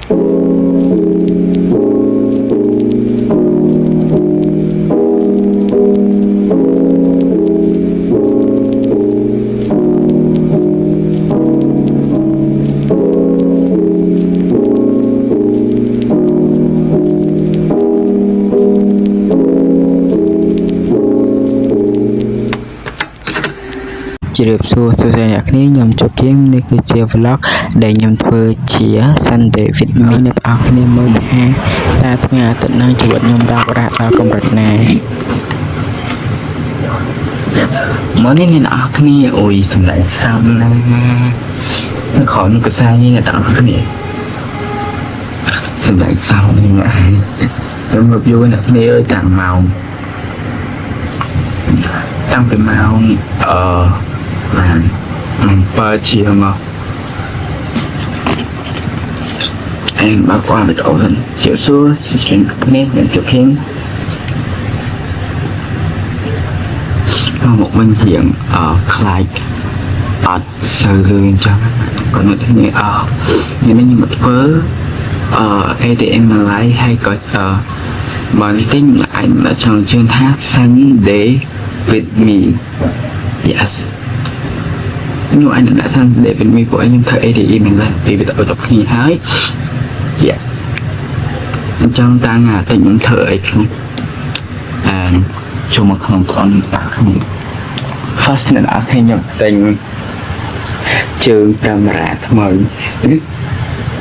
ជម្រាបសួរអ្នកគ្នាខ្ញុំជូគីមនេះគឺជា vlog ដែលខ្ញុំធ្វើជាសន្តិវិទ្យាអ្នកនរគ្នាមើលថាតើថ្ងៃអាទិត្យនឹងជីវិតខ្ញុំរ៉ាក់ដល់កម្រិតណាមកនេះអ្នកនរគ្នាអូយសម្លេងសាំណានៅខំកសាយនេះអ្នកនរគ្នាសម្លេងសាំនេះណាខ្ញុំមកយូរអ្នកគ្នាអើយតាំងម៉ោងតាំងពីម៉ោងมันเปิดเชียงอ่ะเองบางกว่าไปเอากันเจียวซัวสิ่งนี้อย่างจุดทิ้งmột bên hiện khai ở sờ lươn cho còn một thứ này như nó như một vớ ATM mà lái hay có bản tính lại là trong chương thác xanh để Việt mì yes nhưng anh đã sang để bên mi của anh nhưng thời ADI mình lên vì việc ở tập khi hái dạ trong ta ngả tới những thời cho một không còn không first là đã khi nhập tình trừ camera mời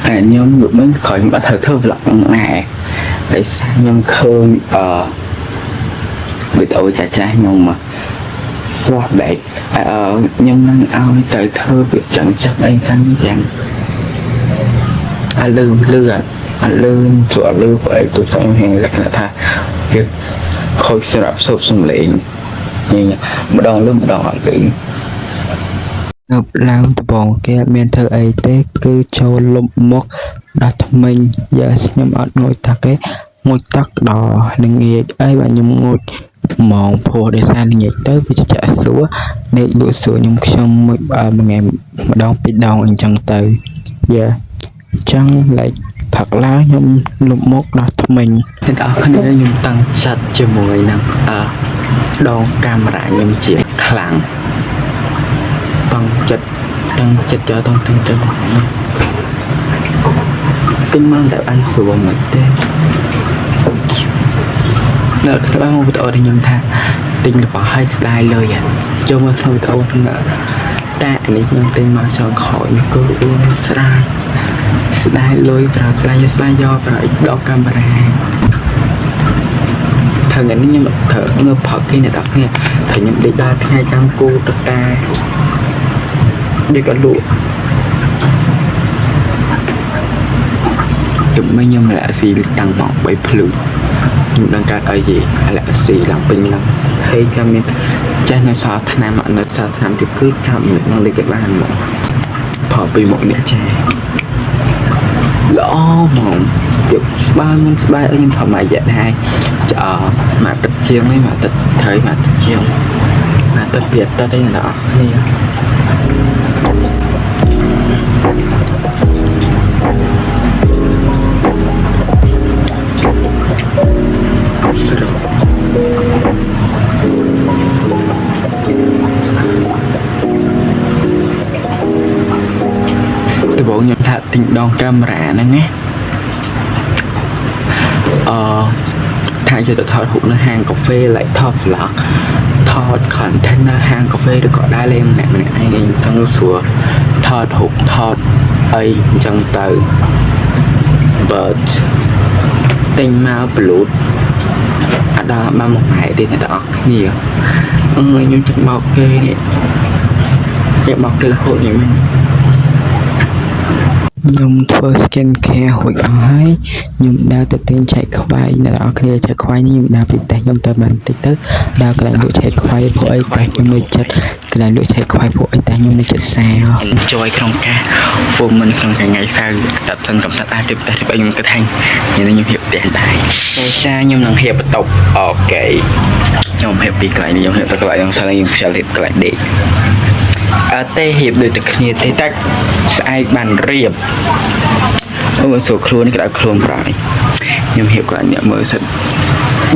nhóm được mới khỏi những thời thơ vlog này để sang nhóm khơi bị tội chả trái nhưng mà quá đẹp nhưng năng ao tới thơ việc chẳng chắc anh thắng rằng lương chùa lương vậy tôi phải hẹn rất là tha việc khôi sẽ đạp sụp xung lệnh nhưng một đòn lương một đòn hoàn tự ngập lao bòn kia men thơ ấy tế cứ châu lụm mốc đặt mình giờ nhóm ở ngồi thật cái ngồi tắc đỏ đừng nghe ấy và nhóm ngồi mòn phô để sang nhiệt tới với trả số để lựa sửa những trong một ngày một đòn bị đòn anh chẳng tới giờ chẳng lại thật lá nhóm lục mốt đặt mình hiện tại có thể dùng tăng chặt cho mọi năng đòn camera nhóm chỉ khẳng tăng chặt cho tăng trên tin mang tại anh sửa một tên nợ các bạn một tổ đi nhầm tha tình được bảo hai style lời à cho mà thôi tổ nợ ta này nhầm tên mà cho khỏi cơ uống style lời và style do và đo camera thằng này nhưng mà thở ngơ phật khi này đọc nghe thầy nhầm đi đa hai trăm cô tất ta đi cả lụa chúng mấy nhầm là gì tăng mỏng bảy phlưu nhưng đang cắt ở gì là gì làm pin lắm hay cho mình cha nó sao thằng nào mà nó sao thằng thì cứ chăm mình đang đi cái bàn mà phở bị mọi người cha lõ mỏng được ba ở những phòng mại dạng hai chờ mà tịch chiên mấy mà tịch thấy mà tịch chiên mà tịch việt ta đây là đó đi bộ nhập thật tình đòn camera này nhé thay cho tôi thọt hụt nó hàng cà phê lại thọt vlog thọt container hàng cà phê được gọi đa lên nè mình ai đi tăng sủa thọt hụt thọt ấy chân từ vợt tinh mau bluet ở đó ba một ngày đi này đó nhiều nhưng chẳng bao kê nè cái bọc cái là hội như mình nhung thua skin care hội ái nhung đào tự tin chạy khoai là đó kia chạy khoai nhưng đào bị tay nhung tờ bản tích tức đào cái lựa chạy khoai của ấy tay nhung nơi chật cái là lựa chạy khoai của ấy tay nhung nơi chật sao chơi không ca phụ mình không cả ngày sau tập thân cộng tác tiếp tay bao nhiêu cái thanh như nhung hiệp tiền tài xa nhung năng hiệp tục ok nhung hiệp bị lại nhung hiệp các bạn nhung sao nhung sao hiệp các bạn để tê hiệp được thực hiện thế tách sai bàn riệp មើលសួរខ្លួននេះក្តៅខ្លួនប្រហើយខ្ញុំហៀបគាត់អ្នកមើលសិត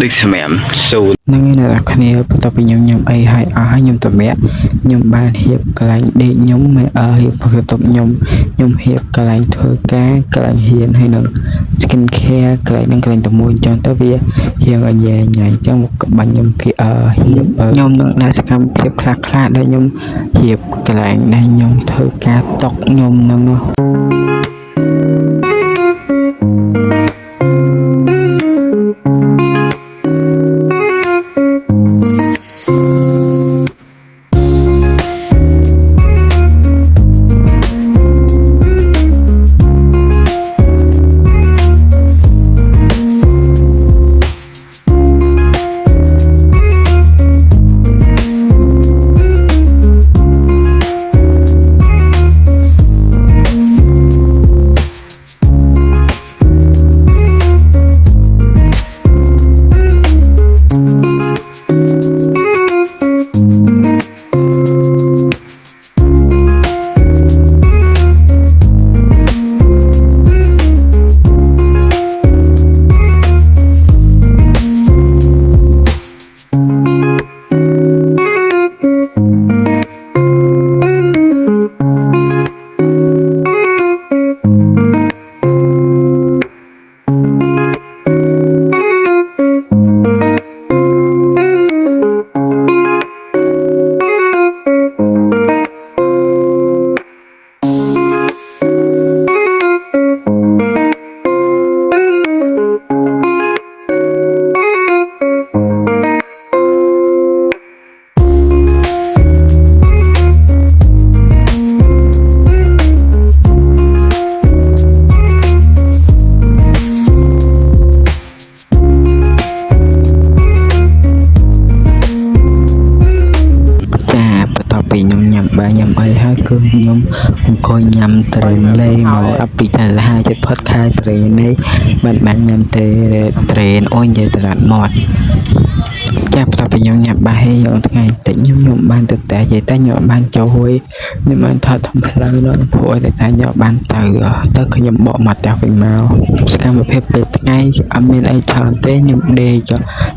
ដូចសម្រាមសូនហ្នឹងឯងអ្នកគ្នាបន្ទាប់ពីខ្ញុំញ៉ាំអីហើយអស់ហើយខ្ញុំតម្រាក់ខ្ញុំបានហៀបកន្លែងដេកខ្ញុំមិនហៀបបន្ទាប់ខ្ញុំហៀបកន្លែងធ្វើការកន្លែងហ៊ានហើយនឹង skin care កន្លែងហ្នឹងកន្លែងតែមួយអញ្ចឹងទៅវារៀងញ៉ៃអញ្ចឹងមកបាញ់ខ្ញុំគេហៀបខ្ញុំនឹងដាក់សកម្មភាពខ្លះៗដែលខ្ញុំហៀបកន្លែងដែលខ្ញុំធ្វើការតុកខ្ញុំហ្នឹង គឺខ្ញុំអង្គុយញ៉ាំត្រេនលេមកអពីថាសាហាវចិត្តផុតខែត្រេននេះបានញ៉ាំទេត្រេនអូននិយាយតឡាត់មាត់ចាបន្ទាប់ពីខ្ញុំញ៉ាំបាសហើយយកថ្ងៃតិចខ្ញុំបានទៅតែនិយាយតែខ្ញុំបានចូលហួយខ្ញុំបានថតធំផ្លូវនោះព្រោះតែខ្ញុំបានទៅខ្ញុំបកមកផ្ទះវិញមកសកម្មភាពពេលថ្ងៃអត់មានអីច្រើនទេខ្ញុំដេក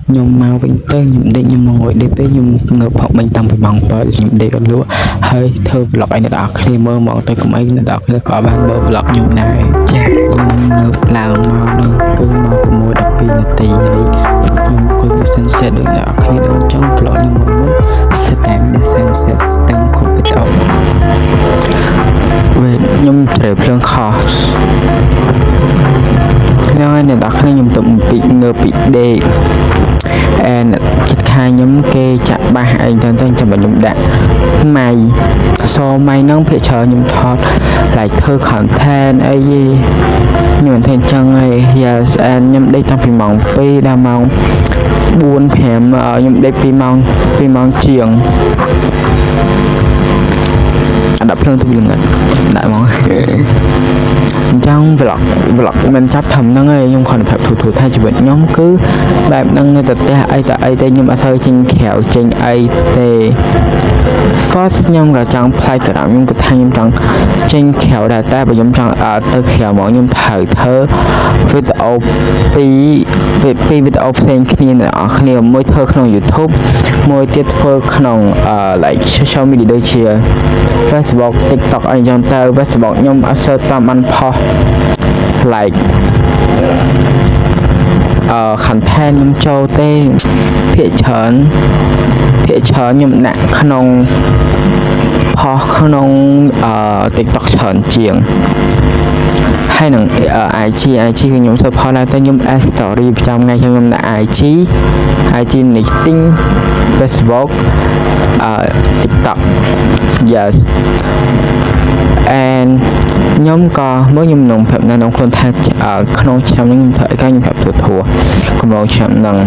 ខ្ញុំមកវិញទៅខ្ញុំដេកខ្ញុំមកដេកពេលខ្ញុំងើបផឹកមិញតាំងពីម៉ោង 7 ខ្ញុំដេកអត់លក់ហើយធ្វើ vlog ឲ្យអ្នកនរគ្នាមើលមកទៅកុំអីអ្នកនរគ្នាក៏បានមើល vlog ខ្ញុំដែរចាខ្ញុំងើបឡើងមកនោះគឺមក6 12នាទីហើយខ្ញុំអង្គុយមើល sunset ដូចអ្នកនរគ្នាដូចចង់ vlog ខ្ញុំមកមុនសិតតែមាន sunset ស្ទឹងគប់ទៅអត់វិញខ្ញុំជ្រើភ្លើងខុសខ្ញុំឲ្យអ្នកនរគ្នាខ្ញុំទៅពីងើបពីដេកចិត្តខាងខ្ញុំគេចាក់បាសអីទៅចាំខ្ញុំដាក់ម៉ៃសម៉ៃហ្នឹងភាគច្រើនខ្ញុំថត like ធ្វើ content អីខ្ញុំមិនថាអញ្ចឹងឯង yes and ខ្ញុំដេកតាំងពីម៉ោង 2 ដល់ម៉ោង 4 5ខ្ញុំដេកពីម៉ោងជាងដាក់ភ្លើងទៅល្ងិតដាក់មកអញ្ចឹង vlog មិនចាប់ធំហ្នឹងឯងខ្ញុំគ្រាន់តែប្រាប់ទូថាជីវិតខ្ញុំគឺបែបហ្នឹងទៅផ្ទះអីតែខ្ញុំអត់សូវចេញក្រៅចេញអីទេ first ខ្ញុំក៏ចង់ផ្លាយក្រៅខ្ញុំគិតថាខ្ញុំចង់ចេញក្រៅដែរតែបើខ្ញុំចង់ទៅក្រៅមកខ្ញុំត្រូវធ្វើវីដេអូពីរវីដេអូផ្សេងគ្នាអ្នកនរគ្នាមួយធ្វើក្នុង YouTube មួយទៀតធ្វើក្នុង like social media ដូចជា Facebook TikTok អីចឹងទៅ Facebook ខ្ញុំអត់សូវតាមបានផុស like content ខ្ញុំចូលទេភាគច្រើនខ្ញុំដាក់ក្នុងផុសក្នុង TikTok ច្រើនជាងហើយនឹង IG គឺខ្ញុំធ្វើផុសដែរតែខ្ញុំ add story ប្រចាំថ្ងៃខ្ញុំដាក់ IG LinkedIn Facebook TikTok yes and ខ្ញុំក៏មើលខ្ញុំនឹងប្រាប់នៅក្នុងខ្លួនថាក្នុងឆ្នាំនេះខ្ញុំធ្វើអីខ្ញុំប្រាប់ទូៗកំឡុងឆ្នាំហ្នឹង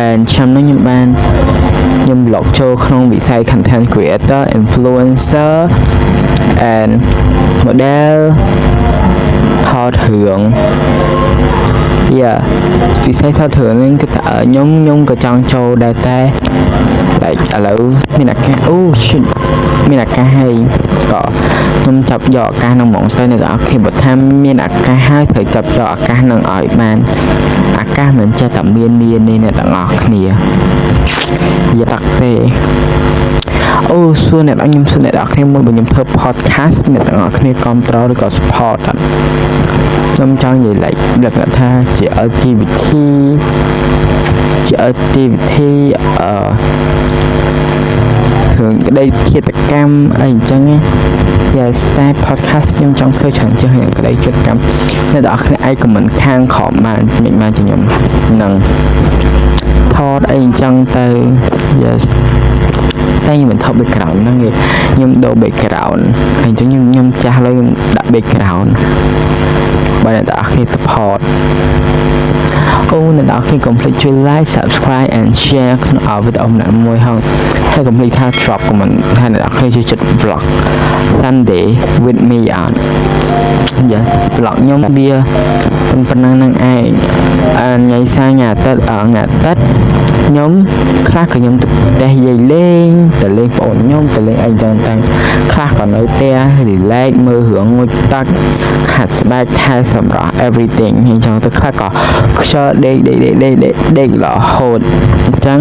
and ឆ្នាំនេះខ្ញុំ log ចូលក្នុងវិស័យ content creator influencer and model ថតរឿង yeah វិស័យថតរឿងនេះគឺថាខ្ញុំក៏ចង់ចូលដែរតែ like ឥឡូវមានឱកាស shit មានឱកាសហើយក៏ ខ្ញុំចាប់យកឱកាសនឹងហ្មងទៅអ្នកទាំងអស់គ្នាបើថាមានឱកាសហើយត្រូវចាប់យកឱកាសនឹងឲ្យបានឱកាសមិនចេះតែមាននេះអ្នកទាំងអស់គ្នាយកតាក់ទេអូសួរអ្នកខ្ញុំសួរអ្នកទាំងអស់គ្នាមួយបើខ្ញុំធ្វើ podcast អ្នកទាំងអស់គ្នាគ្រប់គ្រងឬក៏ support អត់ខ្ញុំចង់និយាយលក្ខណៈថាជា LGBT គ្រឿងក្តីឃាតកម្មអីអញ្ចឹងណា Yes តែ podcast ខ្ញុំចង់ធ្វើច្រើនជាងក្តីឃាតកម្មអ្នកទាំងអស់គ្នាឯង comment ខាងក្រោមបានជំនាញបានជាខ្ញុំនឹងថតអីអញ្ចឹងទៅ Yes តែខ្ញុំមិនថត background ហ្នឹងទេខ្ញុំដូរ background អញ្ចឹងខ្ញុំចាស់ឡើយខ្ញុំដាក់ background បើអ្នកទាំងអស់គ្នា support អូអ្នកទាំងអស់គ្នាកុំភ្លេចជួយ like subscribe and share ក្នុងវីដេអូម្នាក់មួយហើយកុំភ្លេចថា drop comment ថាអ្នកទាំងអស់គ្នាជួយចិត្ត vlog Sunday with me អត់យ៉ា vlog ខ្ញុំវាប៉ុណ្ណឹងហ្នឹងឯងញ៉ៃសាញ៉ាទឹកខ្ញុំខ្លះក៏ខ្ញុំទៅផ្ទះយាយលេងទៅលេងបងខ្ញុំទៅលេងអីចឹងតែខ្លះក៏នៅផ្ទះ relax មើលរឿងងុយទឹកខាត់ស្បែកថែសម្រាប់ everything អញ្ចឹងទៅខ្លះក៏ខ្យល់ដេករហូតអញ្ចឹង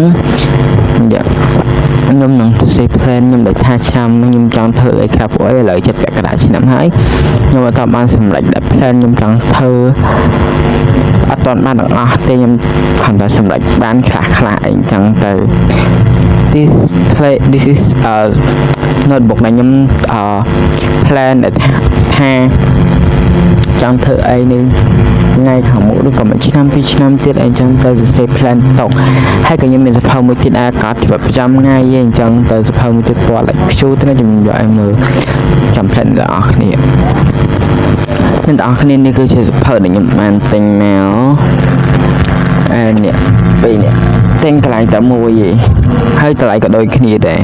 ខ្ញុំនឹងសេផ្សេងខ្ញុំដូចថាឆ្នាំខ្ញុំចង់ធ្វើអីខ្លះព្រោះឥឡូវចិត្តពាក់កណ្ដាលឆ្នាំហើយខ្ញុំអត់បានសម្រេចតែ plan ខ្ញុំចង់ធ្វើអត់ទាន់បានទាំងអស់ទេខ្ញុំខំតែសម្រេចបានខ្លះអីអញ្ចឹងទៅ this is notebook ដែលខ្ញុំplan ដែលថាចង់ធ្វើអីនៅថ្ងៃខាងមុខឬក៏មួយឆ្នាំពីរឆ្នាំទៀតអីចឹងទៅសរសេរ plan តកហើយក៏ខ្ញុំមានសភៅមួយទៀតអាកាត់ជាប្រចាំថ្ងៃឯងចឹងទៅសភៅមួយទៀតពណ៌ like ខ្ជូរទៅខ្ញុំយកឲ្យមើលចាំ plan ដល់អស់គ្នាអ្នកទាំងអស់គ្នានេះគឺជាសភៅដែលខ្ញុំបានទិញមកនេះពីរនេះទិញកន្លែងតែមួយឯងហើយតម្លៃក៏ដូចគ្នាដែរ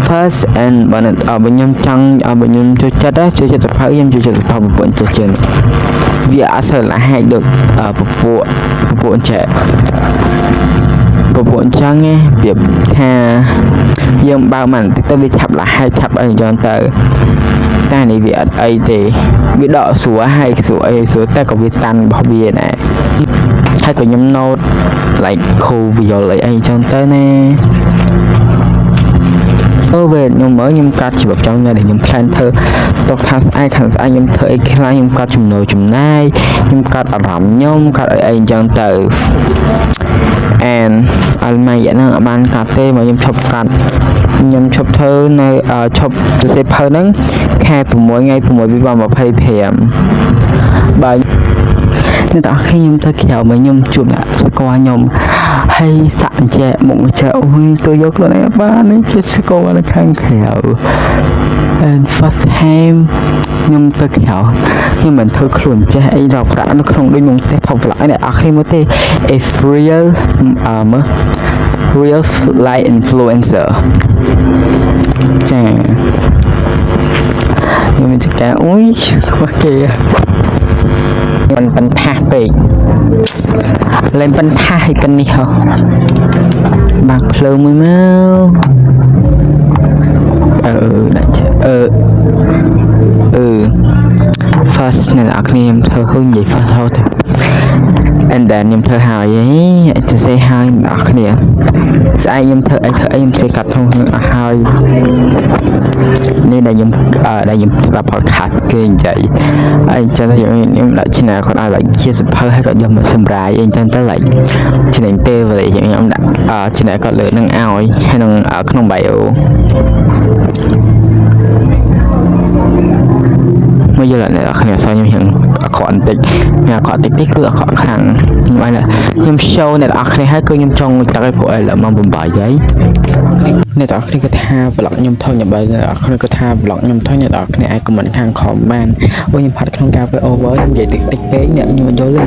first and បើខ្ញុំចង់បើខ្ញុំចូលចិត្តសភៅខ្ញុំចូលចិត្តសភៅប្រព័ន្ធចេះជាងវាអត់សូវលះហែកដូចពពួកអញ្ចឹងវាថាយើងបើកមកទៅវាឆាប់លះហែកឆាប់អីអញ្ចឹងទៅតែនេះវាអត់អីទេវាដកស្រួលហើយស្រួលអីស្រួលតែក៏វាតាន់របស់វាដែរហើយក៏ខ្ញុំ note like cool វាយល់អីអញ្ចឹងទៅណាខ្ញុំមើលខ្ញុំកាត់ច្បាប់ចង់ដែលខ្ញុំ plan ធ្វើទុកថាស្អែកខាងស្អែកខ្ញុំធ្វើអីខ្លះខ្ញុំកាត់ចំណូលចំណាយខ្ញុំកាត់អារម្មណ៍ខ្ញុំកាត់អីអញ្ចឹងទៅ and អលម៉ៃហ្នឹងអត់បានកាត់ទេមកខ្ញុំឈប់កាត់ខ្ញុំឈប់ធ្វើនៅឈប់សរសេរផើហ្នឹងខែ6ថ្ងៃ6 2025បើអ្នកទាំងអស់គ្នាខ្ញុំទៅក្រៅមកខ្ញុំជួបអ្នកស្គាល់ខ្ញុំហើយសាក់អញ្ចែមុខចេះអូយទៅយកខ្លួនឯងបាននេះគេស្គាល់នៅខាងក្រៅ and first time ខ្ញុំទៅក្រៅខ្ញុំមិនធ្វើខ្លួនចេះអីដល់ប្រាក់នៅក្នុងដូចមកទេផុស vlog អ្នកអស់គ្នាមកទេ if real life influencer ចាខ្ញុំមានចកាអូយខ្វះគេมันปัญหาពេកលេងបញ្ហាឲ្យប៉ុណ្នេះហ៎បាក់ភ្លើងមួយមកដាក់ចាfirst អ្នកនរគ្នាខ្ញុំធ្វើហ៊ុញនិយាយ first ហូត and then ខ្ញុំធ្វើហើយសរសេរហើយអ្នកនរគ្នាស្អែកខ្ញុំធ្វើអីខ្ញុំសេកាត់ធំនឹងអស់ហើយនេះដែលខ្ញុំស្ដាប់ podcast គេនិយាយអញ្ចឹងខ្ញុំដាក់ឆ្នាំគាត់ឲ្យ like ជាសភៅហើយគាត់យកមកសម្រាយអញ្ចឹងទៅ like ឆ្នាំពេលវេលាខ្ញុំដាក់ឆ្នាំគាត់លើនឹងឲ្យក្នុងក្នុង bio មកយល់អ្នកគ្នាសខ្ញុំហឹងអក្រក់បន្តិចមានអក្រក់តិចគឺអក្រក់ខ្លាំងខ្ញុំ show អ្នកនរគ្នាហើយគឺខ្ញុំចង់ទឹកឲ្យពួកឯងមកបំបាយហើយអ្នកនរគ្នាគាត់ថា vlog ខ្ញុំថយញ៉ាំបាយអ្នកនរគ្នាគាត់ថា vlog ខ្ញុំថយអ្នកនរគ្នាអាច comment ខាងក្រោមបានអូខ្ញុំផាត់ក្នុងការ over ខ្ញុំនិយាយតិចពេកអ្នកខ្ញុំយល់ទេ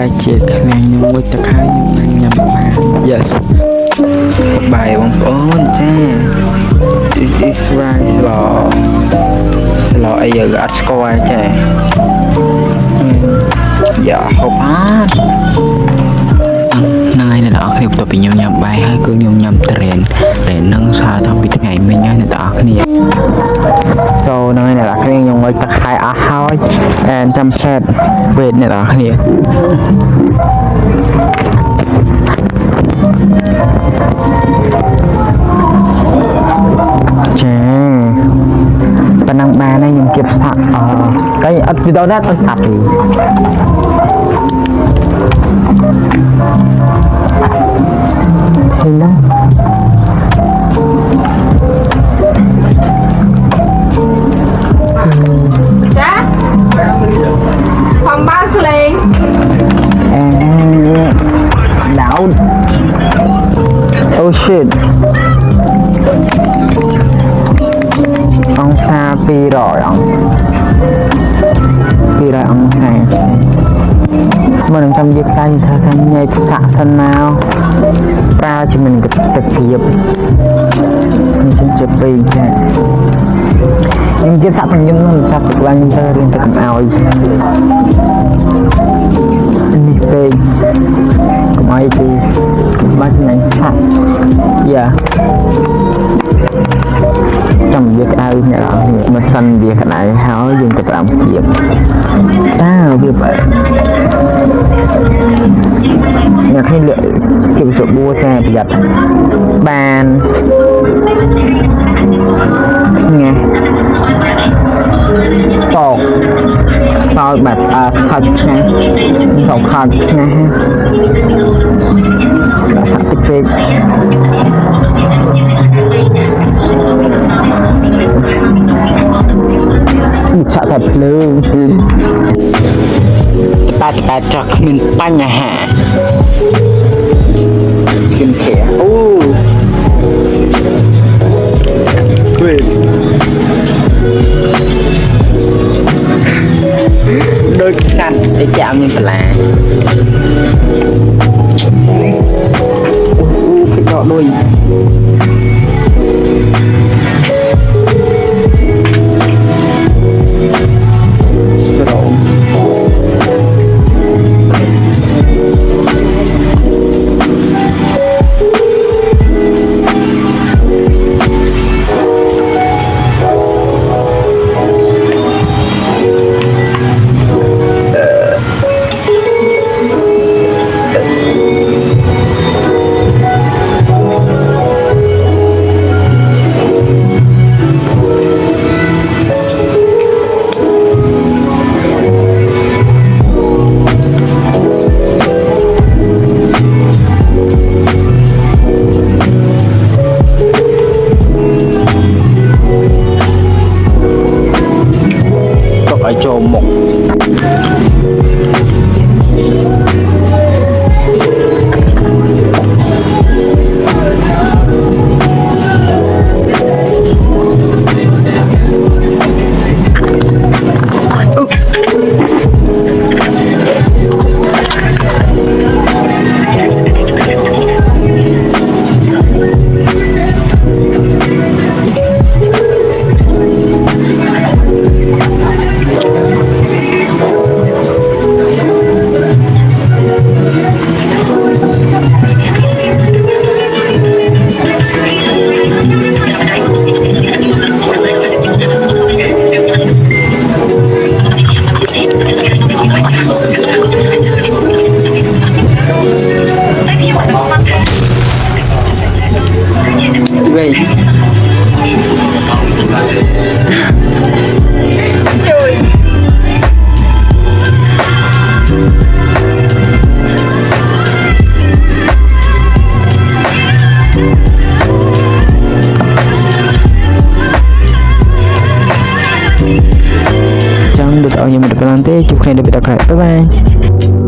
lại chia khăn nhưng với tất hai nhưng đang nhầm mà yes bài bóng ôn cha this is right slow ai giờ gạt score cha dạ hộp hát nay này đó khi tôi bị nhầm nhầm bài hay cứ nhầm nhầm trend để nâng xa thông bị ngày mình nhớ này đó cái này so nay này là cái nhầm với tất hai ahoy and jump set về này đó cái này và năng ba này dùng kịp sạc cái video đó tôi sạc thì đó Dạ phòng bao xì liền đảo oh shit ông xa pi rồi ông xa mà đừng tâm việc tay thật thành nhảy xạ sân nào ra cho mình thực nghiệp mình chân chụp bình cha nhưng tiếp sạ thành nhân mình sạ thực là nhân tơ liên tục ảo đi về cũng ai thì ba chân này sạ dạ trong việc ai này là mà sân việc này háo dùng thực làm việc ta việc vậy nhà khi lựa kiểu sự bua xe bây giờ bàn nghe tột tao bật thật nha tột thật nha là sẵn tích cực sợ thật luôn ta cho mình bánh nhà hạ skin care đôi xanh để chạm lên là cái đó đôi phải cho một vậy trời chẳng được ở nhà mình được làm thế chụp hình để bị tập bye bye